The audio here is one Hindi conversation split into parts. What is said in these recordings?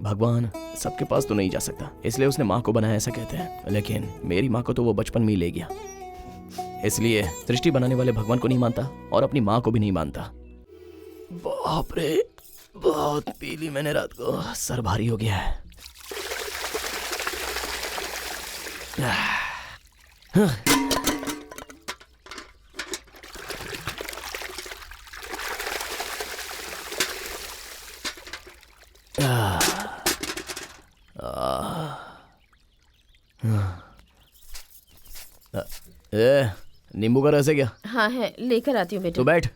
भगवान सबके पास तो नहीं जा सकता, इसलिए उसने माँ को बनाया ऐसा कहते हैं। लेकिन मेरी माँ को तो वो बचपन में ही ले गया, इसलिए सृष्टि बनाने वाले भगवान को नहीं मानता और अपनी माँ को भी नहीं मानता। बाप रे, बहुत पी ली मैंने रात को, सर भारी हो गया है। नींबू का रस है क्या? हाँ है, लेकर आती हूँ बेटा। तो बैठ।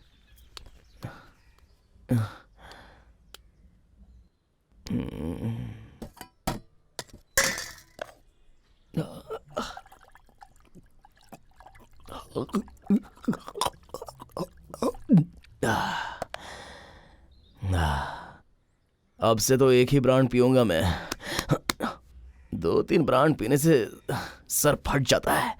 अब से तो एक ही ब्रांड पीऊंगा मैं, 2-3 ब्रांड पीने से सर फट जाता है।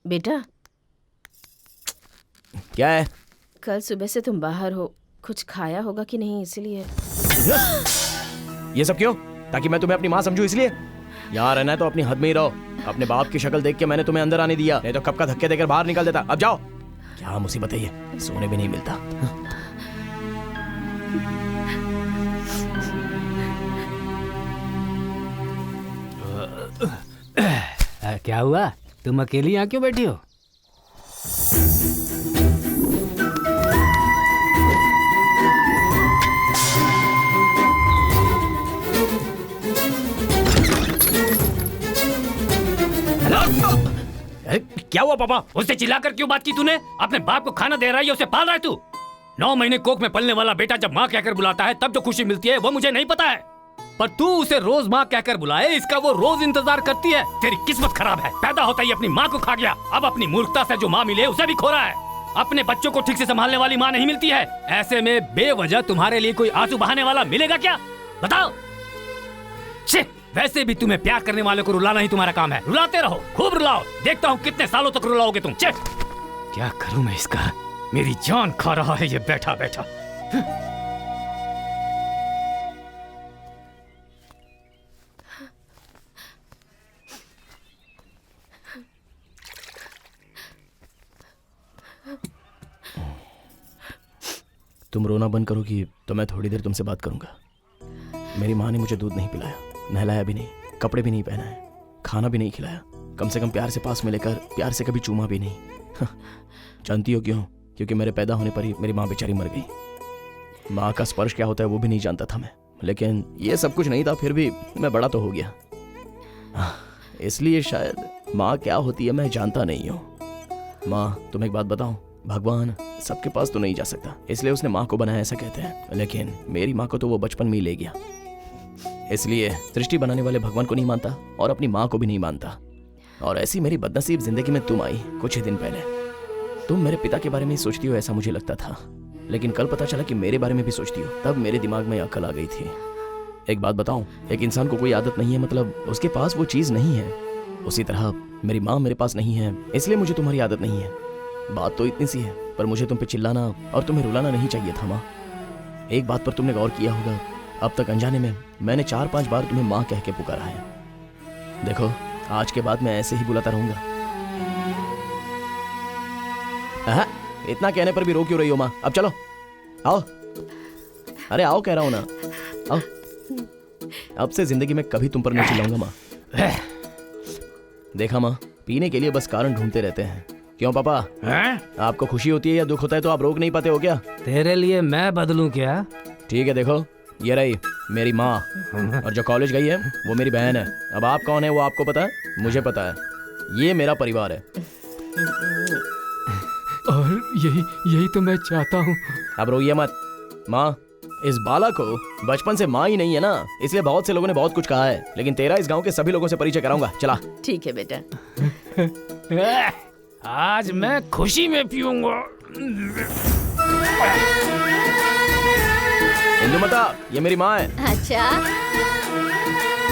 बेटा क्या है? कल सुबह से तुम बाहर हो, कुछ खाया होगा कि नहीं, इसलिए। ये सब क्यों? ताकि मैं तुम्हें अपनी माँ समझूं इसलिए? यहाँ रहना है तो अपनी हद में ही रहो। अपने बाप की शक्ल देख के मैंने तुम्हें अंदर आने दिया, नहीं तो कब का धक्के देकर बाहर निकाल देता। अब जाओ। क्या मुसीबत है ये, सोने भी नहीं मिलता। क्या हुआ, तुम अकेली यहाँ क्यों बैठी हो? क्या हुआ पापा? उससे चिल्लाकर क्यों बात की तूने? अपने बाप को खाना दे रहा है, उसे पाल रहा है तू। 9 महीने कोख में पलने वाला बेटा जब माँ कहकर बुलाता है तब जो खुशी मिलती है वो मुझे नहीं पता है, पर तू उसे रोज माँ कहकर बुलाए, इसका वो रोज इंतजार करती है। तेरी किस्मत खराब है, पैदा होता ही अपनी माँ को खा गया, अब अपनी मूर्खता से जो माँ मिले उसे भी खो रहा है। अपने बच्चों को ठीक से संभालने वाली माँ नहीं मिलती है, ऐसे में बेवजह तुम्हारे लिए कोई आंसू बहाने वाला मिलेगा क्या? बताओ। वैसे भी तुम्हें प्यार करने वाले को रुलाना ही तुम्हारा काम है, रुलाते रहो, खूब रुलाओ, देखता हूँ कितने सालों तक रुलाओगे तुम। क्या करूं मैं इसका, मेरी जान खा रहा है ये बैठा बैठा। तुम रोना बंद करोगी तो मैं थोड़ी देर तुमसे बात करूंगा। मेरी माँ ने मुझे दूध नहीं पिलाया, नहलाया भी नहीं, कपड़े भी नहीं पहनाए, खाना भी नहीं खिलाया, कम से कम प्यार से पास में लेकर प्यार से कभी चूमा भी नहीं। जानती हो क्यों? क्योंकि मेरे पैदा होने पर ही मेरी माँ बेचारी मर गई। माँ का स्पर्श क्या होता है वो भी नहीं जानता था मैं, लेकिन ये सब कुछ नहीं था, फिर भी मैं बड़ा तो हो गया। इसलिए शायद माँ क्या होती है मैं जानता नहीं हूँ। माँ, तुम्हें एक बात बताऊं, भगवान सबके पास तो नहीं जा सकता, इसलिए उसने माँ को बनाया ऐसा कहते हैं। लेकिन मेरी माँ को तो वो बचपन में ही ले गया, इसलिए सृष्टि बनाने वाले भगवान को नहीं मानता और अपनी माँ को भी नहीं मानता। और ऐसी मेरी बदनसीब जिंदगी में तुम आई कुछ ही दिन पहले। तुम मेरे पिता के बारे में ही सोचती हो ऐसा मुझे लगता था, लेकिन कल पता चला कि मेरे बारे में भी सोचती हो, तब मेरे दिमाग में अकल आ गई थी। एक बात बताऊं, एक इंसान को कोई आदत नहीं है मतलब उसके पास वो चीज नहीं है, उसी तरह मेरी माँ मेरे पास नहीं है, इसलिए मुझे तुम्हारी आदत नहीं है। बात तो इतनी सी है, पर मुझे तुम पे चिल्लाना और तुम्हें रुलाना नहीं चाहिए था माँ। एक बात पर तुमने गौर किया होगा, अब तक अनजाने में मैंने 4-5 बार तुम्हें माँ कह के पुकारा है। देखो, आज के बाद मैं ऐसे ही बुलाता रहूंगा। इतना कहने पर भी रो क्यों रही हो माँ? अब चलो, आओ। अरे आओ कह रहा हूं ना, आओ। अब से जिंदगी में कभी तुम पर नहीं चिल्लाऊंगा माँ। देखा माँ, पीने के लिए बस कारण ढूंढते रहते हैं। क्यों पापा, आपको खुशी होती है या दुख होता है तो आप रोक नहीं पाते हो क्या? तेरे लिए मैं बदलूं क्या? ठीक है, देखो ये रही मेरी माँ, और जो कॉलेज गई है वो मेरी बहन है। अब आप कौन है वो आपको पता है, मुझे पता है। ये मेरा परिवार है और यही तो मैं चाहता हूँ। अब रोइए मत माँ। इस बाला को बचपन से माँ ही नहीं है ना, इसलिए बहुत से लोगों ने बहुत कुछ कहा है, लेकिन तेरा इस गांव के सभी लोगों से परिचय कराऊंगा। चला। ठीक है बेटा। आज मैं खुशी में पीऊंगा। इंदुमता, ये मेरी माँ है। अच्छा,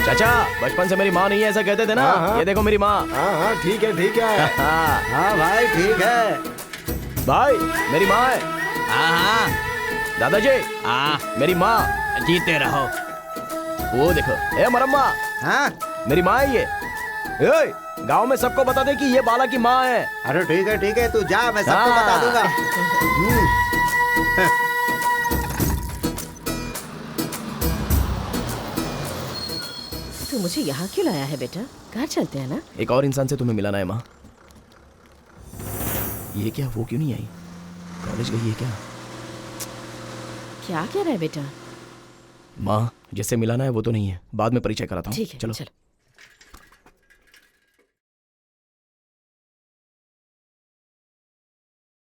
चाचा बचपन से मेरी माँ नहीं है ऐसा कहते थे ना। हाँ। ये देखो मेरी माँ। हाँ ठीक है ठीक है। हाँ हाँ भाई ठीक है। भाई मेरी माँ है। हाँ दादाजी हाँ मेरी माँ। जीते रहो। वो देखो ए मरम्मा हाँ मेरी माँ है ये। गांव में सबको बता दे कि ये बाला की माँ है। अरे ठीक है तू जा, मैं सबको हाँ। बता दूंगा। तू मुझे यहाँ क्यों लाया है बेटा? घर चलते हैं ना। एक और इंसान से तुम्हें मिलाना है माँ। ये क्या वो क्यों नहीं आई? कॉलेज गई है क्या? क्या कह रहा है बेटा? माँ जिससे मिलाना है वो तो नहीं है, बाद में परिचय कराता हूँ। ठीक है चलो चलो।